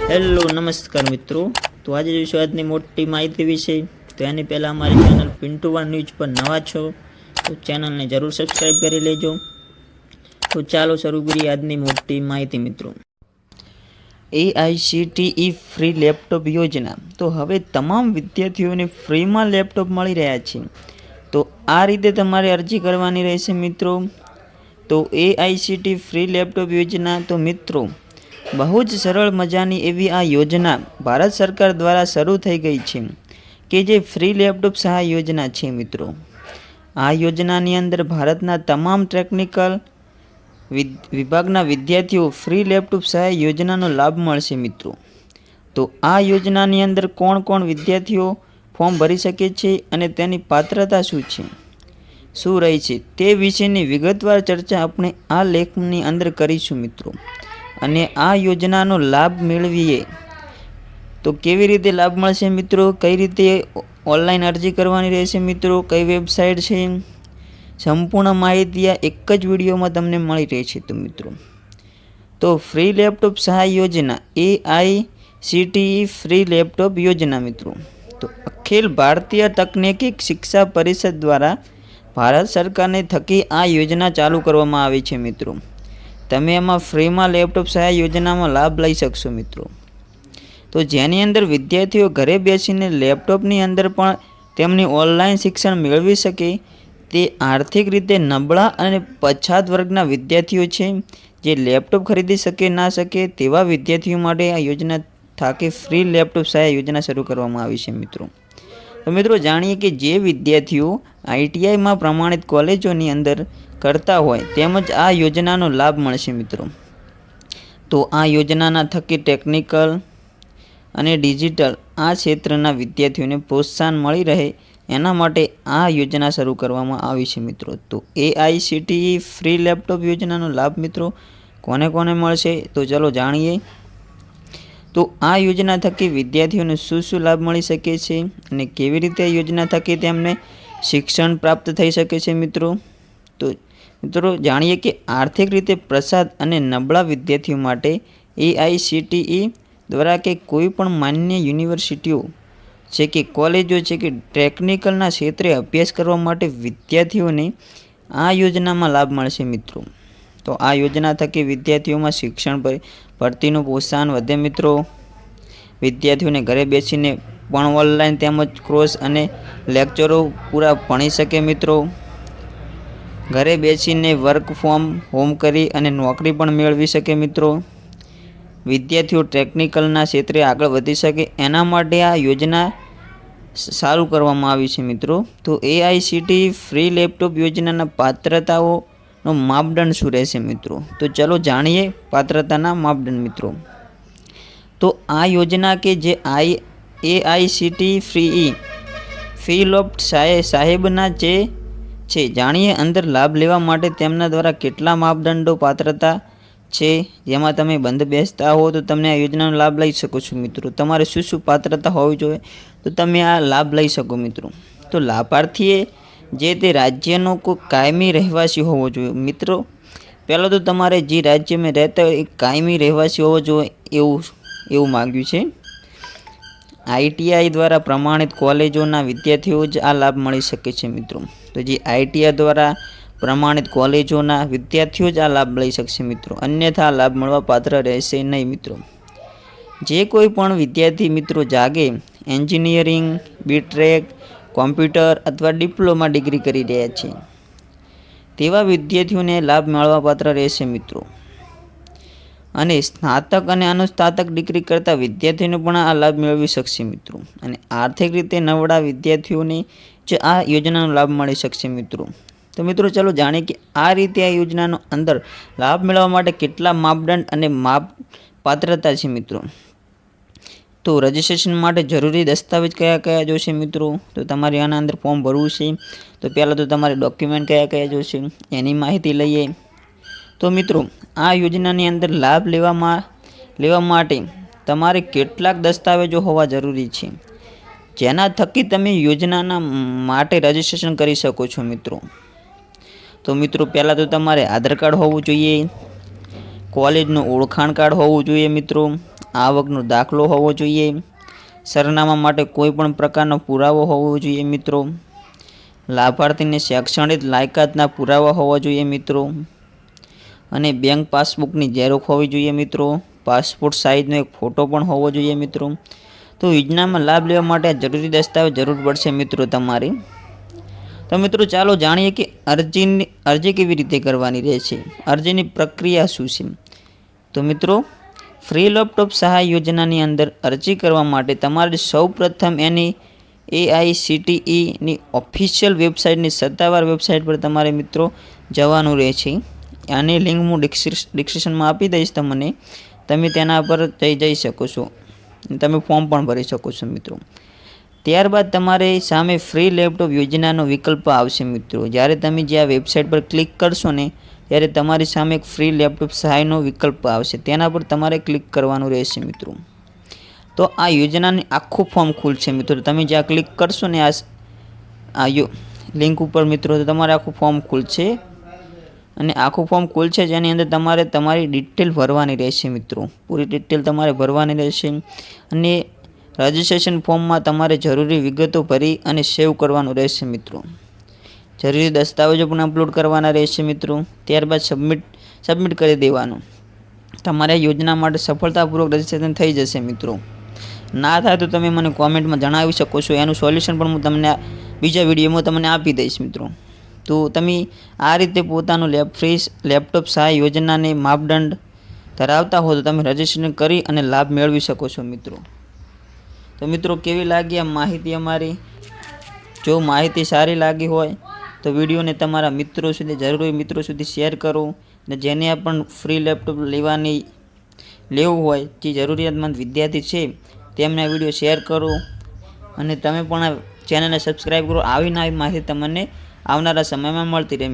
Hello નમસ્કાર મિત્રો, તો આજે જોઈશું આજની મોટી માહિતી વિશે। તો એની પહેલાં અમારી ચેનલ પિન્ટુ વન ન્યૂઝ પર નવા છો તો ચેનલને જરૂર સબસ્ક્રાઈબ કરી લેજો। તો ચાલો શરૂ કરીએ આજની મોટી માહિતી મિત્રો। AICTE ફ્રી લેપટોપ યોજના। તો હવે તમામ વિદ્યાર્થીઓને ફ્રીમાં લેપટોપ મળી રહ્યા છે। તો આ રીતે તમારે અરજી કરવાની રહેશે મિત્રો। તો AICTE ફ્રી લેપટોપ યોજના તો મિત્રો બહુ જ સરળ મજાની એવી આ યોજના ભારત સરકાર દ્વારા શરૂ થઈ ગઈ છે કે જે ફ્રી લેપટોપ સહાય યોજના છે મિત્રો। આ યોજનાની અંદર ભારતના તમામ ટેકનિકલ વિભાગના વિદ્યાર્થીઓ ફ્રી લેપટોપ સહાય યોજનાનો લાભ મળશે મિત્રો। તો આ યોજનાની અંદર કોણ કોણ વિદ્યાર્થીઓ ફોર્મ ભરી શકે છે અને તેની પાત્રતા શું છે, શું રહી છે તે વિશેની વિગતવાર ચર્ચા આપણે આ લેખની અંદર કરીશું મિત્રો। અને આ યોજનાનો લાભ મેળવીએ તો કેવી રીતે લાભ મળશે મિત્રો, કઈ રીતે ઓનલાઈન અરજી કરવાની રહેશે મિત્રો, કઈ વેબસાઇટ છે, સંપૂર્ણ માહિતી આ એક જ વિડીયોમાં તમને મળી રહેશે। તો મિત્રો તો ફ્રી લેપટોપ સહાય યોજના AICTE ફ્રી લેપટોપ યોજના મિત્રો તો અખિલ ભારતીય તકનીકી શિક્ષા પરિષદ દ્વારા ભારત સરકારની થકી આ યોજના ચાલુ કરવામાં આવી છે મિત્રો। તમે એમાં ફ્રીમાં લેપટોપ સહાય યોજનામાં લાભ લઈ શકશો મિત્રો। તો જેની અંદર વિદ્યાર્થીઓ ઘરે બેસીને લેપટોપની અંદર પણ તેમની ઓનલાઈન શિક્ષણ મેળવી શકે તે આર્થિક રીતે નબળા અને પછાત વર્ગના વિદ્યાર્થીઓ છે જે લેપટોપ ખરીદી શકે ના શકે તેવા વિદ્યાર્થીઓ માટે આ યોજના થાકે ફ્રી લેપટોપ સહાય યોજના શરૂ કરવામાં આવી છે મિત્રો। તો મિત્રો જાણીએ કે જે વિદ્યાર્થીઓ ITIમાં પ્રમાણિત કોલેજોની અંદર કરતા હોય તેમજ આ યોજનાનો લાભ મળશે મિત્રો। તો આ યોજનાના થકી ટેકનિકલ અને ડિજિટલ આ ક્ષેત્રના વિદ્યાર્થીઓને પ્રોત્સાહન મળી રહે એના માટે આ યોજના શરૂ કરવામાં આવી છે મિત્રો। તો AICTE ફ્રી લેપટોપ યોજનાનો લાભ મિત્રો કોને કોને મળશે તો ચલો જાણીએ। તો આ યોજના થકી વિદ્યાર્થીઓને શું શું લાભ મળી શકે છે અને કેવી રીતે આ યોજના થકી તેમને શિક્ષણ પ્રાપ્ત થઈ શકે છે મિત્રો। તો મિત્રો જાણીએ કે આર્થિક રીતે પ્રસાદ અને નબળા વિદ્યાર્થીઓ માટે AICTE દ્વારા કે કોઈ પણ માન્ય યુનિવર્સિટીઓ છે કે કોલેજો છે કે ટેકનિકલના ક્ષેત્રે અભ્યાસ કરવા માટે વિદ્યાર્થીઓને આ યોજનામાં લાભ મળશે મિત્રો। તો આ યોજના થકી વિદ્યાર્થીઓમાં શિક્ષણ ભરતીનું પ્રોત્સાહન વધે મિત્રો। વિદ્યાર્થીઓને ઘરે બેસીને પણ ઓનલાઈન તેમજ ક્રોસ અને લેક્ચરો પૂરા ભણી શકે મિત્રો। ઘરે બેસીને વર્ક ફ્રોમ હોમ કરી અને નોકરી પણ મેળવી શકે મિત્રો। વિદ્યાર્થીઓ ટેકનિકલના ક્ષેત્રે આગળ વધી શકે એના માટે આ યોજના સારું કરવામાં આવી છે મિત્રો। તો AICTE ફ્રી લેપટોપ યોજનાના પાત્રતાઓનો માપદંડ શું રહેશે મિત્રો, તો ચલો જાણીએ પાત્રતાના માપદંડ મિત્રો। તો આ યોજના કે જે AICTE ફ્રી લેપટોપ સાહેબના જે છે જાણીએ અંદર લાભ લેવા માટે તેમના દ્વારા કેટલા માપદંડો પાત્રતા છે જેમાં તમે બંધ બેસતા હો તો તમને આ યોજનાનો લાભ લઈ શકો છો મિત્રો। તમારે શું શું પાત્રતા હોવી જોઈએ તો તમે આ લાભ લઈ શકો મિત્રો। તો લાભાર્થીએ જે તે રાજ્યનો કોઈ કાયમી રહેવાસી હોવો જોઈએ મિત્રો। પહેલાં તો તમારે જે રાજ્યમાં રહેતા હોય એ કાયમી રહેવાસી હોવો જોઈએ એવું માગ્યું છે। ITI દ્વારા પ્રમાણિત કોલેજોના વિદ્યાર્થીઓ જ આ લાભ મળી શકે છે મિત્રો। તો જે ITI દ્વારા પ્રમાણિત કોલેજોના વિદ્યાર્થીઓ જ આ લાભ લઈ શકશે મિત્રો, અન્યથા લાભ મળવા પાત્ર રહેશે નહીં મિત્રો। જે કોઈ પણ વિદ્યાર્થી મિત્રો જાગે એન્જિનિયરિંગ, BTech, કોમ્પ્યુટર અથવા ડિપ્લોમા ડિગ્રી કરી રહ્યા છે તેવા વિદ્યાર્થીઓને લાભ મળવા પાત્ર રહેશે મિત્રો। અને સ્નાતક અને અનુસ્નાતક ડિગ્રી કરતા વિદ્યાર્થીઓને પણ આ લાભ મેળવી શકશે મિત્રો। અને આર્થિક રીતે નબળા વિદ્યાર્થીઓને જ આ યોજનાનો લાભ મળી શકશે મિત્રો। તો મિત્રો ચલો જાણીએ કે આ રીતે આ યોજનાનો અંદર લાભ મેળવવા માટે કેટલા માપદંડ અને પાત્રતા છે મિત્રો। તો રજિસ્ટ્રેશન માટે જરૂરી દસ્તાવેજ કયા કયા જોશે મિત્રો, તો તમારે આના અંદર ફોર્મ ભરવું છે તો પહેલાં તો તમારે ડોક્યુમેન્ટ કયા કયા જોશે એની માહિતી લઈએ। તો મિત્રો આ યોજનાની અંદર લાભ લેવા માટે તમારે કેટલાક દસ્તાવેજો હોવા જરૂરી છે જેના થકી તમે યોજનાના માટે રજિસ્ટ્રેશન કરી શકો છો મિત્રો। તો મિત્રો પહેલાં તો તમારે આધાર કાર્ડ હોવું જોઈએ, કોલેજનું ઓળખાણ કાર્ડ હોવું જોઈએ મિત્રો, આવકનો દાખલો હોવો જોઈએ, સરનામા માટે કોઈ પણ પ્રકારનો પુરાવો હોવો જોઈએ મિત્રો, લાભાર્થીને શૈક્ષણિક લાયકાતના પુરાવા હોવા જોઈએ મિત્રો, અને બેંક પાસબુકની ઝેરોક્ષ હોવી જોઈએ મિત્રો, પાસપોર્ટ સાઇઝનો એક ફોટો પણ હોવો જોઈએ મિત્રો. તો યોજનામાં લાભ લેવા માટે જરૂરી દસ્તાવેજ જરૂર પડશે મિત્રો તમારી. તો મિત્રો ચાલો જાણીએ કે અરજી કેવી રીતે કરવાની રહેશે, અરજીની પ્રક્રિયા શું છે. તો મિત્રો ફ્રી લેપટોપ સહાય યોજનાની અંદર અરજી કરવા માટે તમારે સૌપ્રથમ એની AICTEની ઓફિશિયલ વેબસાઇટની સત્તાવાર વેબસાઇટ પર તમારે મિત્રો જવાનું રહે છે. આની લિંક હું ડિસ્ક્રિપ્શનમાં આપી દઈશ તમને, તમે તેના પર જઈ શકો છો, તમે ફોર્મ પણ ભરી શકો છો મિત્રો. ત્યારબાદ તમારે સામે ફ્રી લેપટોપ યોજનાનો વિકલ્પ આવશે મિત્રો. જ્યારે તમે જે આ વેબસાઇટ પર ક્લિક કરશો ને ત્યારે તમારી સામે એક ફ્રી લેપટોપ સહાયનો વિકલ્પ આવશે, તેના પર તમારે ક્લિક કરવાનું રહેશે મિત્રો. તો આ યોજનાની આખું ફોર્મ ખુલશે મિત્રો. તમે જ્યાં ક્લિક કરશો ને આ લિંક ઉપર મિત્રો, તો તમારે આખું ફોર્મ ખુલશે, અને આખું ફોર્મ ખુલશે જેની અંદર તમારે તમારી ડિટેલ ભરવાની રહેશે મિત્રો. પૂરી ડિટેલ તમારે ભરવાની રહેશે, અને રજિસ્ટ્રેશન ફોર્મમાં તમારે જરૂરી વિગતો ભરી અને સેવ કરવાનું રહેશે મિત્રો. જરૂરી દસ્તાવેજો પણ અપલોડ કરવાના રહેશે મિત્રો. ત્યારબાદ સબમિટ કરી દેવાનું. તમારા યોજના માટે સફળતાપૂર્વક રજિસ્ટ્રેશન થઈ જશે મિત્રો. ના થાય તો તમે મને કોમેન્ટમાં જણાવી શકો છો, એનું સોલ્યુશન પણ હું તમને બીજા વિડીયોમાં તમને આપી દઈશ મિત્રો. તો તમે આ રીતે પોતાનું ફ્રી લેપટોપ સહાય યોજનાને માપદંડ ધરાવતા હો તો તમે રજિસ્ટ્રેશન કરી અને લાભ મેળવી શકો છો મિત્રો. તો મિત્રો કેવી લાગી આ માહિતી અમારી? જો માહિતી સારી લાગી હોય તો વિડીયોને તમારા મિત્રો સુધી શેર કરો, અને જેને પણ ફ્રી લેપટોપ લેવું હોય જે જરૂરિયાતમંદ વિદ્યાર્થી છે તેમને આ વિડીયો શેર કરો, અને તમે પણ આ ચેનલને સબસ્ક્રાઈબ કરો. આવી નવી માહિતી તમને આવનારા સમયમાં મળતી રહે.